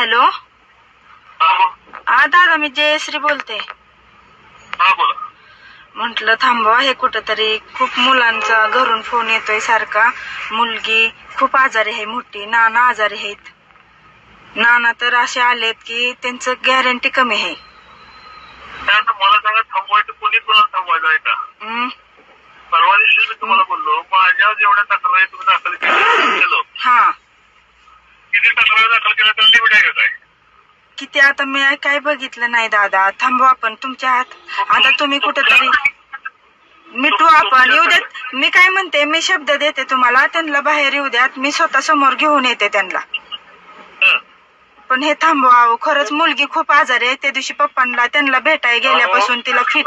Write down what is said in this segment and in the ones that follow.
Hello. हा दादा, मी जयश्री बोलते. म्हटलं थांबवा, हे कुठंतरी खूप मुलांचा घरून फोन येतोय सारखा. मुलगी खूप आजारी आहे, मोठी नाना आजारी आहेत. नाना तर असे आलेत की त्यांचं गॅरंटी कमी आहे. मला सांगा, थांबवायचं कोणी कोणाला थांबवायचं आहे का? परवा दिवशी मी तुम्हाला बोललो, माझ्या जेवढ्या तक्रारी तुम्ही दाखल केलं, हा किती तक्रारी दाखल केल्या तर लिमिट आहे काय? किती? आता मी काय बघितलं नाही दादा. थांबवा आपण, तुमच्या हात. आता तुम्ही कुठेतरी मिटू आपण. येऊ द्यात. मी काय म्हणते, मी शब्द देते तुम्हाला, त्यांना बाहेर येऊ द्यात. मी स्वतः समोर घेऊन येते त्यांना. पण हे थांबवा. खरंच मुलगी खूप आजारी आहे. त्या दिवशी पप्पांना त्यांना भेटाय गेल्यापासून तिला फिट.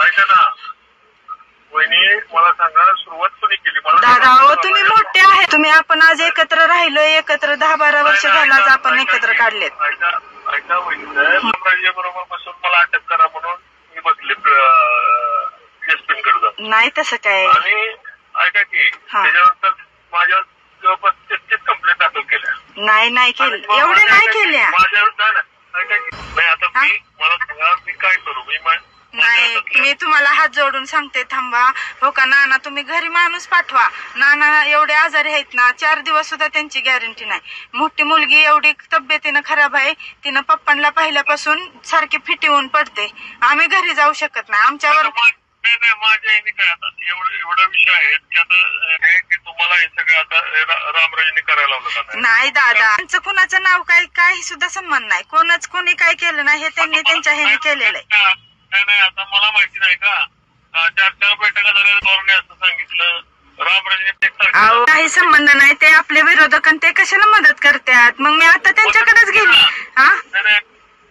मला सांगा, सुरुवात कोणी केली? दादा हो, तुम्ही मोठे आहे. तुम्ही आपण आज एकत्र राहिलोय, एकत्र 10-12 वर्ष झाला आज आपण एकत्र काढलेत. ऐका बरोबर बसून मला अटक करा म्हणून मी बसले कडे. नाही तसं काय. आणि ऐका की त्याच्यानंतर माझ्या जवळपास 33 कंप्लेंट दाखल केल्या. नाही केलं, एवढे नाही केल्या. माझ्या ऐका की नाही. आता मला सांगा, मी काय करू? नाही, मी तुम्हाला हात जोडून सांगते, थांबा. हो का नाना, तुम्ही घरी माणूस पाठवा. नाना एवढे आजारी आहेत ना, 4 दिवस सुद्धा त्यांची गॅरंटी नाही. मोठी मुलगी एवढी तब्येतीनं खराब आहे, तिनं पप्पांना पाहिल्यापासून सारखी फिट येऊन पडते. आम्ही घरी जाऊ शकत नाही. आमच्यावर माझ्या काय आता एवढा विषय आहे की आता की तुम्हाला हे सगळं आता रामराजेने करायला लावलं. नाही दादा, त्यांचं कुणाचं नाव काही सुद्धा संबंध नाही. कोणी काय केलं नाही, हे त्यांनी त्यांच्या ह्याने केलेलं आहे. नाही, आता मला माहिती नाही का, 4 बैठका झाल्या असं सांगितलं. रामराजे काही संबंध नाही. ते आपले विरोधक ते कशाला मदत करतात? मग मी आता त्यांच्याकडेच गेली.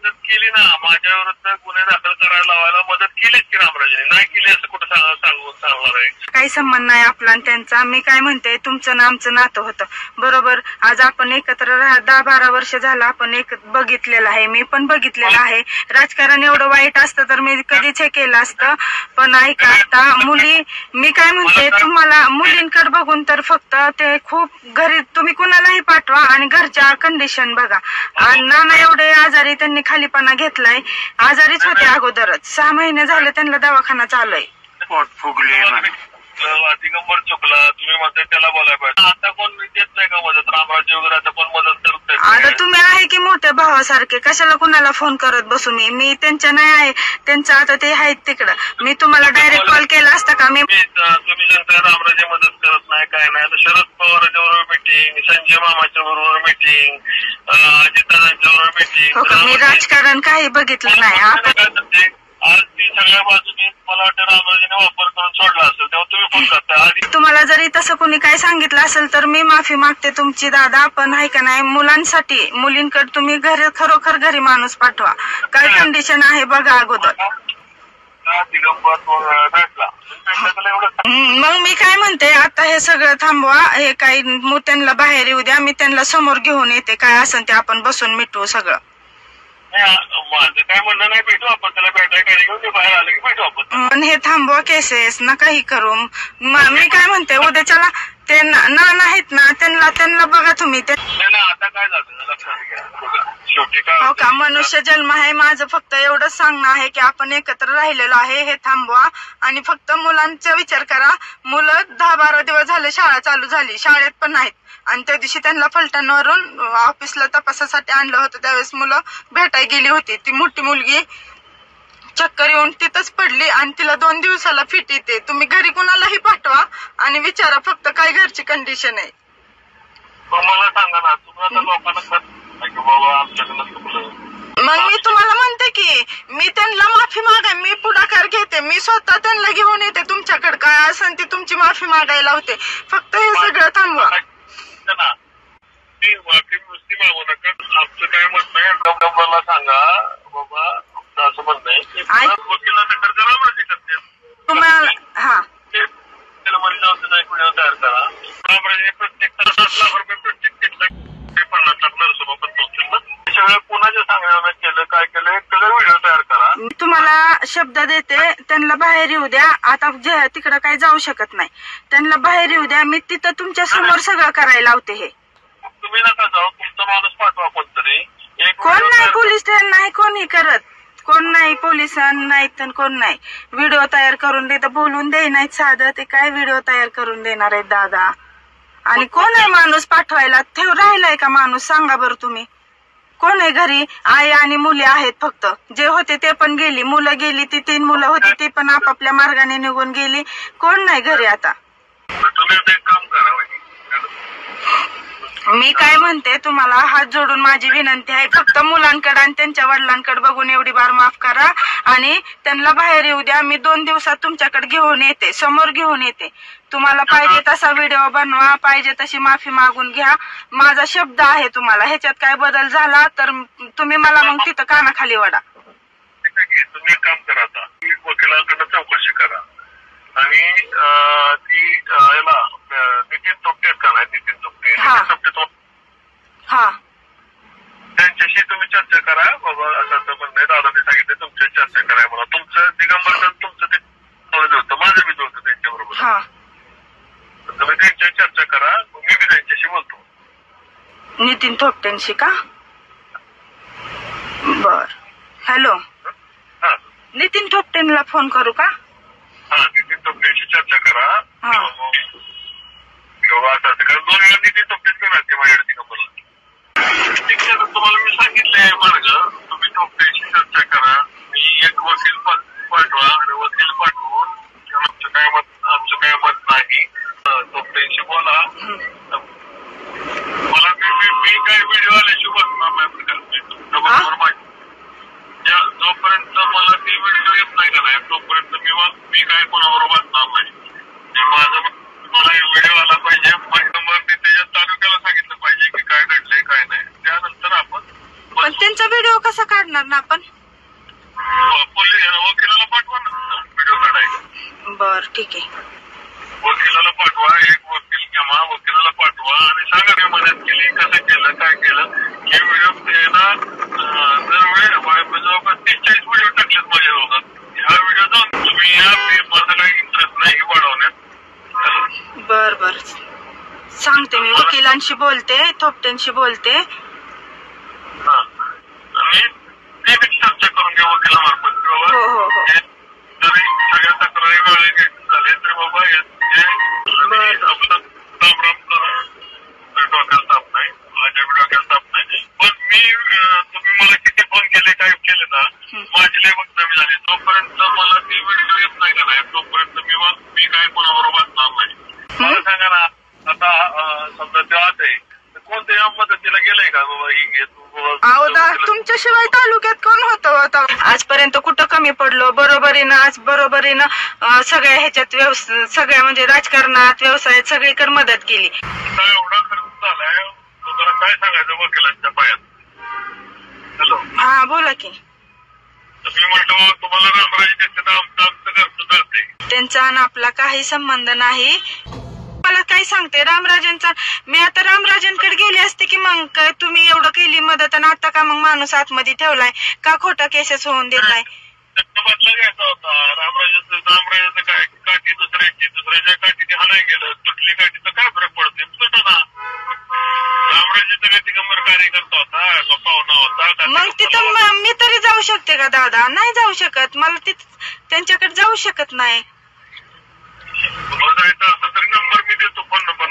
मदत केली ना, माझ्या विरुद्ध गुन्हे दाखल करायला लावायला मदत केलीच की रामराजेने. नाही केली असं कुठं सांगणार आहे? काही संबंध नाही आपला आणि त्यांचा. मी काय म्हणते, तुमचं ना आमचं नातं होतं बरोबर. आज आपण एकत्र 10-12 वर्ष झालं आपण एक बघितलेलं आहे. मी पण बघितलेलं आहे. राजकारण एवढं वाईट असतं तर मी कधीच हे केलं असतं. पण ऐका, आता मी काय म्हणते, तुम्हाला मुलींकडे बघून तर फक्त ते खूप घरी तुम्ही कुणालाही पाठवा आणि घरच्या कंडिशन बघा. आणि नाना एवढे आजारी, त्यांनी खालीपणा घेतलाय. आजारीच होते अगोदरच. 6 महिने झाले त्यांना दवाखाना चालू आहे. पोट फुगले, दिगंबर चुकला. तुम्ही म्हणताय त्याला बोलायला पाहिजे. आता कोण देत नाही का मदत? रामराजे वगैरे आता कोण मदत करत नाही. आता तुम्ही आहे की मोठ्या भावासारखे, कशाला कुणाला फोन करत बसू? मी त्यांच्या नाही आहे. त्यांचं आता ते आहेत तिकडं. मी तुम्हाला डायरेक्ट कॉल केला असता का? तुम्ही सांगताय रामराजे मदत करत नाही, काय नाही. आता शरद पवारांच्या बरोबर मिटिंग, संजय मामाच्या बरोबर मिटिंग, अजितदादांच्या बरोबर मिटिंग. मी राजकारण काही बघितलं नाही. आज ती सगळ्या बाजूने मला वाटतं रामराजेने वापर करून सोडला असेल, तेव्हा तुम्ही फोन करता. तुम्हाला जरी तसं कोणी काय सांगितलं असेल तर मी माफी मागते तुमची दादा. पण आहे का नाही, मुलांसाठी मुलींकडे तुम्ही खरोखर घरी माणूस पाठवा. काय कंडिशन आहे बघा अगोदर. मग मी काय म्हणते, आता हे सगळं थांबवा. हे काही त्यांना बाहेर येऊ द्या. मी त्यांना समोर घेऊन येते. काय असेल ते आपण बसून मिटवू सगळं. माझं काय म्हणणं नाही, भेटू आपण. त्याला भेटायला काय घेऊन ते बाहेर आलं की भेटू आपण. पण हे थांबवा केसेस ना, काही करू. मी काय म्हणते, उद्याच्याला ते नाना आहेत ना, त्यांना बघा तुम्ही. आता काय झालं लक्षात घ्या, शेवटी काय हो का, मनुष्य जन्म आहे. माझं फक्त एवढंच सांगणं आहे की आपण एकत्र राहिलेलो आहे. हे थांबवा आणि फक्त मुलांचा विचार करा. मुलं 10-12 दिवस झाले शाळा चालू झाली, शाळेत पण नाहीत. आणि त्या दिवशी त्यांना फलटणवरून ऑफिसला तपासासाठी आणलं होतं. त्यावेळेस मुलं भेटायला गेली होती. ती मोठी मुलगी चक्कर येऊन तिथंच पडली आणि तिला 2 दिवसाला फिट येते. तुम्ही घरी कुणालाही पाठवा आणि विचारा फक्त काय घरची कंडिशन आहे. मला सांगा ना, तुम्ही आता लोकांना बाबा आमच्याकडनं चुकलं. मग मी तुम्हाला म्हणते की मी त्यांना माफी मागाय, मी पुढाकार घेते. मी स्वतः त्यांना घेऊन येते तुमच्याकडे. काय असेल ती तुमची माफी मागायला होते. फक्त हे सगळं थांबवा. माफी नुसती मागू नका. आमचं काय म्हणणं आहे, डॉक्टरला सांगा बाबा, असं म्हणणं आहे वकिला तक्रार करा. माझी करते तुम्हाला. हा, त्याला मरीजावरचा एक व्हिडिओ तयार करा. रामराजे प्रत्येक 10 लाख रुपये प्रत्येक 1 लाख 50 लाख नरसोबत पोहोचेल. हे सगळं कोणाच्या सांगण्यानं केलं, काय केलं, सगळं व्हिडिओ तयार करा. तुम्हाला शब्द देते, त्यांना बाहेर येऊ द्या. आता तिकडं काही जाऊ शकत नाही. त्यांना बाहेर येऊ द्या. मी तिथं तुमच्या समोर सगळं करायला लावते. हे तुम्ही नका जाऊ, तुमचा माणूस पाठवा कोणतरी. कोण नाही, पोलीस स्टेशन नाही, कोणी करत, कोण नाही, पोलिसांना नाहीत तर कोण नाही. व्हिडिओ तयार करून देत, बोलून दे नाहीत साधं, ते काय व्हिडिओ तयार करून देणार आहेत दादा? आणि कोण आहे माणूस पाठवायला? राहिलाय का माणूस? सांगा बरं तुम्ही. कोण आहे घरी? आई आणि मुले आहेत फक्त. जे होते ते पण गेली, मुलं गेली, ती 3 मुलं होती ती पण आपापल्या मार्गाने निघून गेली. कोण नाही घरी आता. तुम्ही ते काम करा. मी काय म्हणते, तुम्हाला हात जोडून माझी विनंती आहे, फक्त मुलांकडे आणि त्यांच्या वडिलांकडे बघून एवढी बार माफ करा आणि त्यांना बाहेर येऊ द्या. मी 2 दिवसात तुमच्याकडे घेऊन येते, समोर घेऊन येते. तुम्हाला पाहिजे तसा व्हिडिओ बनवा, पाहिजे तशी माफी मागून घ्या. माझा शब्द आहे तुम्हाला. ह्याच्यात काय बदल झाला तर तुम्ही मला मग तिथं कानाखाली वडा. तुम्ही काम करा, आता वकिलांकडे चौकशी करा आणि ती याला नितीन तोपटे का नाही, नितीन तोपटे त्यांच्याशी तुम्ही चर्चा करा. बाबा असं म्हणणं दादाने सांगितलं तुमची चर्चा करा मला. तुमचं दिगंबर तुमचं ते होतं, माझं बी होतं त्यांच्याबरोबर. तुम्ही त्यांची चर्चा करा, मी बी त्यांच्याशी बोलतो. नितीन थोपटेंशी का? बर. हॅलो, नितीन थोपटेंना फोन करू का? हा, नितीन तोपटेंशी चर्चा करा. कारण 2 वेळा नितीन तोपटेच घेऊन असते माझ्याकडे दिगंबरला. तुम्हाला मी सांगितलंय मार्ग, तुम्ही तोपटेंशी चर्चा करा. मी एक वकील पाठवा आणि वकील पाठवून आमचं काय मत नाही, तोपटेंशी बोला. मला मी काय व्हिडिओ आल्याशी बसणार नाही. जोपर्यंत मला ती व्हिडिओ येत नाही का नाही, तोपर्यंत मी काय कोणाबरोबर बसणार नाही. माझं मला व्हिडिओ आला पाहिजे, त्याच्या तालुक्याला सांगितलं पाहिजे की काय घडलंय काय नाही. त्यानंतर आपण पण त्यांचा व्हिडिओ कसा काढणार ना आपण? वकिलाला पाठवा ना व्हिडिओ काढायचा. बर, ठीक आहे. वकिलाला पाठवा, एक वकील किंवा वकिलाला पाठवा आणि सांगा मी मदत केली, कसं केलं, काय केलं. हे व्हिडिओ द्यायला जवळपास 30-40 व्हिडिओ टाकलेत माझ्या दोघात. हा व्हिडिओ जाऊन तुम्ही या, माझा काही इंटरेस्ट नाही वाढवण्यात. बर बर, सांगते मी. वकिलांशी बोलते, थोपटेंशी बोलते. आणि ते चर्चा करून घ्या वकिलामार्फत. हो. जरी सगळ्या तक्रारी वेळेला झाले तरी बाबा आपलं राम डोक्याला ताप नाही, माझ्या डोक्याला ताप नाही. पण तुम्ही मला किती फोन केले, काय केले ना, माझी लय बदनामी झाली. तोपर्यंत मला ती व्हिडिओ येत नाही का नाही, तोपर्यंत मी काय कोणाबरोबर बसणार नाही. मला सांगा ना, आता समजा ते आत आहे, कोणत्या मदतीला गेलंय का बाबा? तुमच्याशिवाय तालुक्यात कोण होतं? आजपर्यंत कुठं कमी पडलो? बरोबरीनं आज बरोबरीनं सगळ्या ह्याच्यात सगळ्या म्हणजे राजकारणात, व्यवसायात सगळीकडे मदत केली. एवढा खर्च झालाय, तुला काय सांगायचं वकिलांच्या पायात? हॅलो, हा बोला की. मी म्हणतो तुम्हाला रामराजे त्यांचं आमचं घरचं करते, त्यांचा आणि आपला काही संबंध नाही. मला काय सांगते रामराजेंचा? मी आता रामराजेंकडे गेले असते की मग काय तुम्ही एवढं केली मदत आणि आता का मग माणूस आतमध्ये ठेवलाय का? खोटा केसेस होऊन देताय. बदला घ्यायचा होता. रामराजेचं काय काठी दुसऱ्याच्या काठीने हाणाय गेलं, तुटली काठी तर काय फरक पडते? तुटो ना. रामराजेचा काय दिगंबर कार्यकर्ता होता का पाहुणा होता? मग तिथं मी तरी जाऊ शकते का दादा? नाही जाऊ शकत. मला तिथं त्यांच्याकडे जाऊ शकत नाही.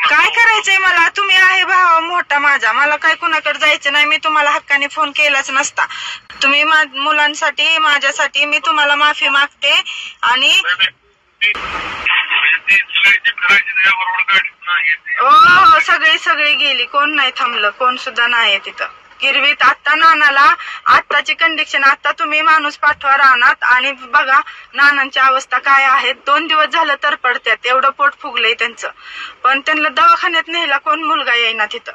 काय करायचंय मला? तुम्ही आहे भाव मोठा माझा, मला काय कुणाकडे जायचं नाही. मी तुम्हाला हक्काने फोन केलाच नसता. तुम्ही मुलांसाठी, माझ्यासाठी मी तुम्हाला माफी मागते. आणि हो, सगळी गेली, कोण नाही थांबलं, कोण सुद्धा नाही तिथं गिरवीत. आता नानाला आत्ताची कंडिशन, आता तुम्ही माणूस पाठवा राहणार आणि बघा नानांची अवस्था काय आहे. 2 दिवस झालं तर पडत्यात, एवढं पोट फुगलंय त्यांचं. पण त्यांना दवाखान्यात न्यायला कोण मुलगा येईना तिथं.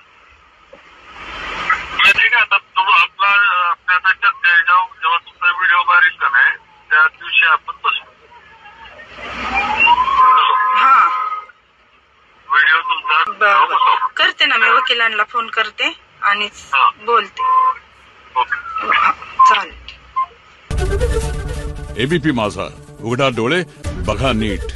जेव्हा तुमचा व्हिडिओ बारीक का नाही त्या दिवशी आपण बसू. हा, व्हिडिओ तुमचा करते ना मी. वकिलांना फोन करते आणि बोलते. चालेल. एबीपी माझा, उघडा डोळे बघा नीट.